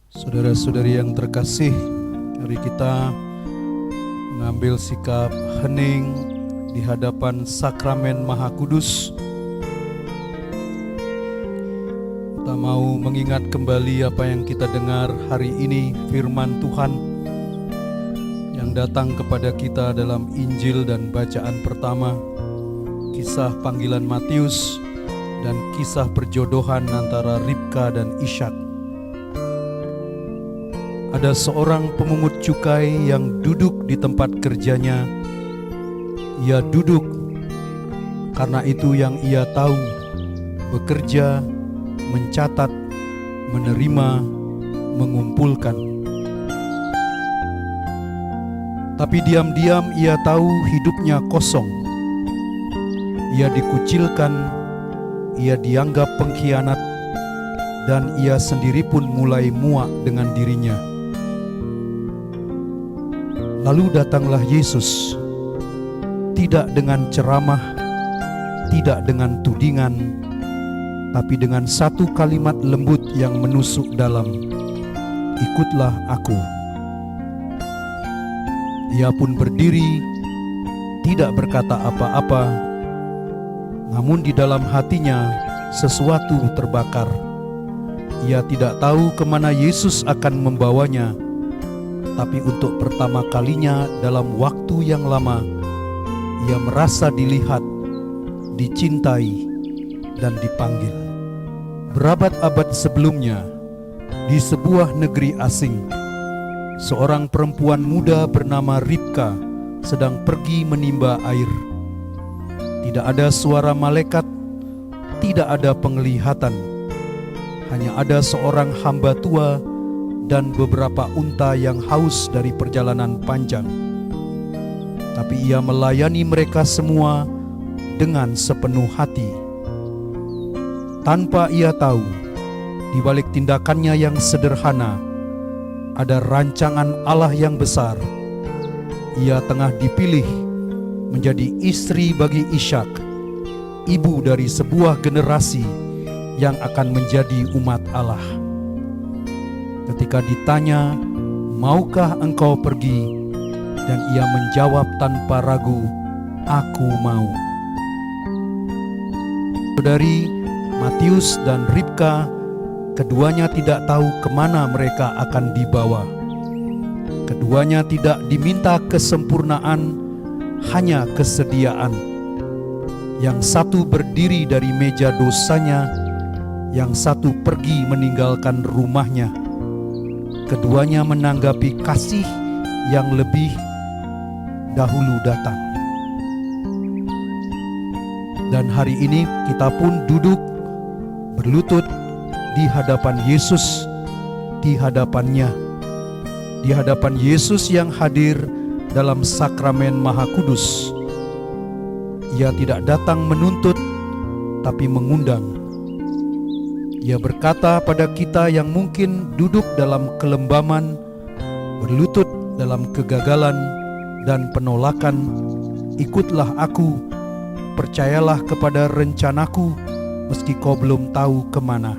Saudara-saudari yang terkasih, mari kita mengambil sikap hening di hadapan Sakramen Maha Kudus. Kita mau mengingat kembali apa yang kita dengar hari ini, firman Tuhan yang datang kepada kita dalam Injil dan bacaan pertama, kisah panggilan Matius dan kisah perjodohan antara Ribka dan Ishak. Ada seorang pemungut cukai yang duduk di tempat kerjanya. Ia duduk karena itu yang ia tahu, bekerja, mencatat, menerima, mengumpulkan. Tapi diam-diam ia tahu hidupnya kosong. Ia dikucilkan, ia dianggap pengkhianat, dan ia sendiri pun mulai muak dengan dirinya. Lalu datanglah Yesus, tidak dengan ceramah, tidak dengan tudingan, tapi dengan satu kalimat lembut yang menusuk dalam, "Ikutlah aku." Ia pun berdiri, tidak berkata apa-apa, namun di dalam hatinya sesuatu terbakar. Ia tidak tahu kemana Yesus akan membawanya, tapi untuk pertama kalinya dalam waktu yang lama, ia merasa dilihat, dicintai, dan dipanggil. Berabad-abad sebelumnya, di sebuah negeri asing, seorang perempuan muda bernama Ribka sedang pergi menimba air. Tidak ada suara malaikat, tidak ada penglihatan, hanya ada seorang hamba tua dan beberapa unta yang haus dari perjalanan panjang. Tapi ia melayani mereka semua dengan sepenuh hati. Tanpa ia tahu, di balik tindakannya yang sederhana, ada rancangan Allah yang besar. Ia tengah dipilih menjadi istri bagi Ishak, ibu dari sebuah generasi yang akan menjadi umat Allah. Ketika ditanya, "Maukah engkau pergi?" dan ia menjawab tanpa ragu, "Aku mau." Saudari, Matius dan Ribka, keduanya tidak tahu kemana mereka akan dibawa. Keduanya tidak diminta kesempurnaan, hanya kesediaan. Yang satu berdiri dari meja dosanya, yang satu pergi meninggalkan rumahnya. Keduanya menanggapi kasih yang lebih dahulu datang. Dan hari ini kita pun duduk berlutut di hadapan Yesus, di hadapannya, di hadapan Yesus yang hadir dalam sakramen Maha Kudus. Ia tidak datang menuntut, tapi mengundang. Ia berkata pada kita yang mungkin duduk dalam kelembaman, berlutut dalam kegagalan dan penolakan, "Ikutlah aku, percayalah kepada rencanaku, meski kau belum tahu kemana."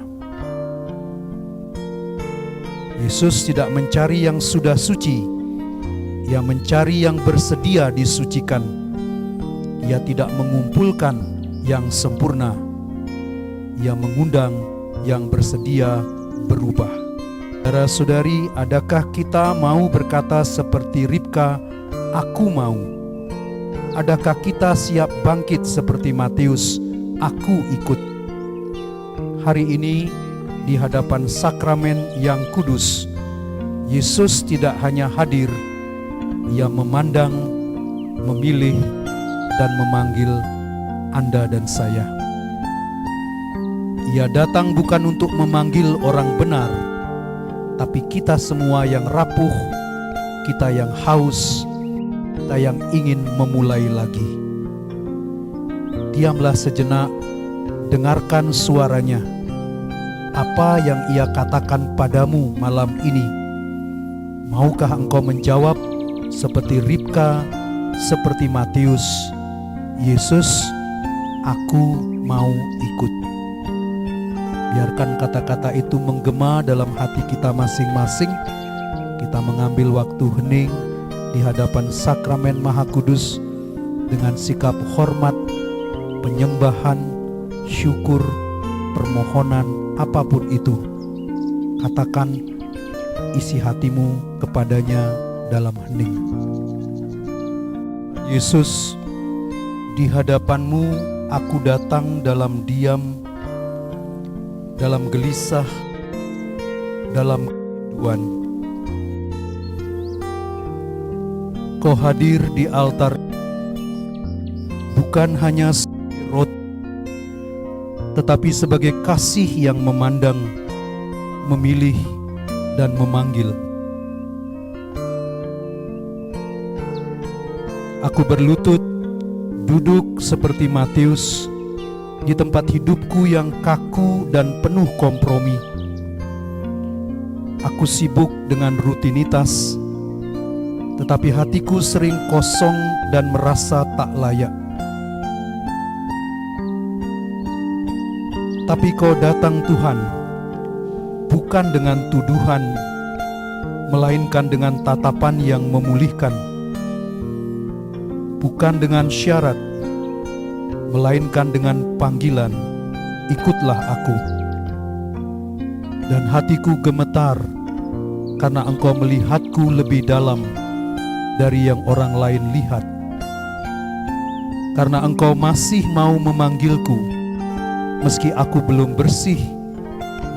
Yesus tidak mencari yang sudah suci, Ia mencari yang bersedia disucikan. Ia tidak mengumpulkan yang sempurna, Ia mengundang yang bersedia berubah. Saudara-saudari, adakah kita mau berkata seperti Ribka, "Aku mau"? Adakah kita siap bangkit seperti Matius, "Aku ikut"? Hari ini di hadapan sakramen yang kudus, Yesus tidak hanya hadir, Ia memandang, memilih, dan memanggil Anda dan saya. Ia datang bukan untuk memanggil orang benar, tapi kita semua yang rapuh, kita yang haus, kita yang ingin memulai lagi. Diamlah sejenak, dengarkan suaranya. Apa yang Ia katakan padamu malam ini? Maukah engkau menjawab seperti Ribka, seperti Matius, "Yesus, aku mau ikut"? Biarkan kata-kata itu menggema dalam hati kita masing-masing. Kita mengambil waktu hening di hadapan sakramen Maha Kudus dengan sikap hormat, penyembahan, syukur, permohonan, apapun itu. Katakan isi hatimu kepadanya dalam hening. Yesus, di hadapanmu aku datang dalam diam, dalam gelisah, dalam kerinduan. Kau hadir di altar bukan hanya sebagai roti, tetapi sebagai kasih yang memandang, memilih, dan memanggil. Aku berlutut, duduk seperti Matius di tempat hidupku yang kaku dan penuh kompromi. Aku sibuk dengan rutinitas, tetapi hatiku sering kosong dan merasa tak layak. Tapi Kau datang Tuhan, bukan dengan tuduhan, melainkan dengan tatapan yang memulihkan. Bukan dengan syarat, melainkan dengan panggilan, ikutlah aku. Dan hatiku gemetar, karena Engkau melihatku lebih dalam dari yang orang lain lihat. Karena Engkau masih mau memanggilku, meski aku belum bersih,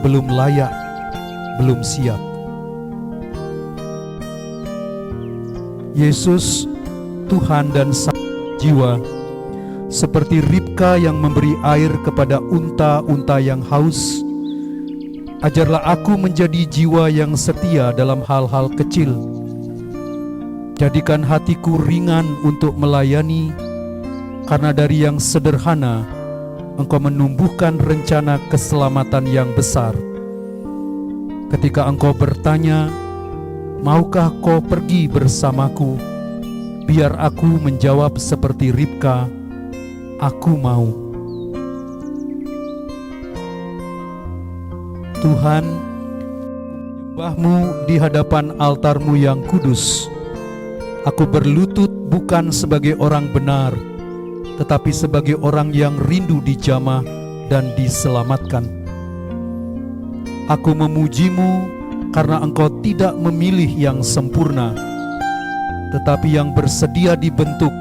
belum layak, belum siap. Yesus, Tuhan dan Sang Jiwa, seperti Ribka yang memberi air kepada unta-unta yang haus, ajarlah aku menjadi jiwa yang setia dalam hal-hal kecil. Jadikan hatiku ringan untuk melayani, karena dari yang sederhana Engkau menumbuhkan rencana keselamatan yang besar. Ketika Engkau bertanya, maukah kau pergi bersamaku? Biar aku menjawab seperti Ribka, aku mau. Tuhan, menyembahmu di hadapan altar-Mu yang kudus. Aku berlutut bukan sebagai orang benar, tetapi sebagai orang yang rindu dijamah dan diselamatkan. Aku memuji-Mu karena Engkau tidak memilih yang sempurna, tetapi yang bersedia dibentuk,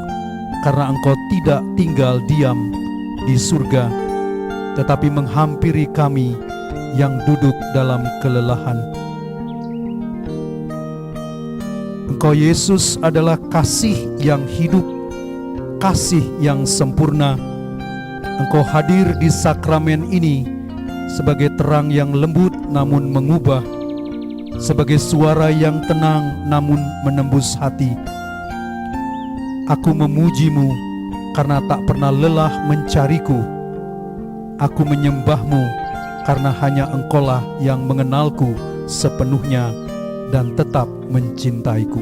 karena Engkau tidak tinggal diam di surga, tetapi menghampiri kami yang duduk dalam kelelahan. Engkau Yesus adalah kasih yang hidup, kasih yang sempurna. Engkau hadir di sakramen ini sebagai terang yang lembut namun mengubah, sebagai suara yang tenang namun menembus hati. Aku memuji-Mu karena tak pernah lelah mencariku. Aku menyembah-Mu karena hanya Engkaulah yang mengenalku sepenuhnya dan tetap mencintaiku.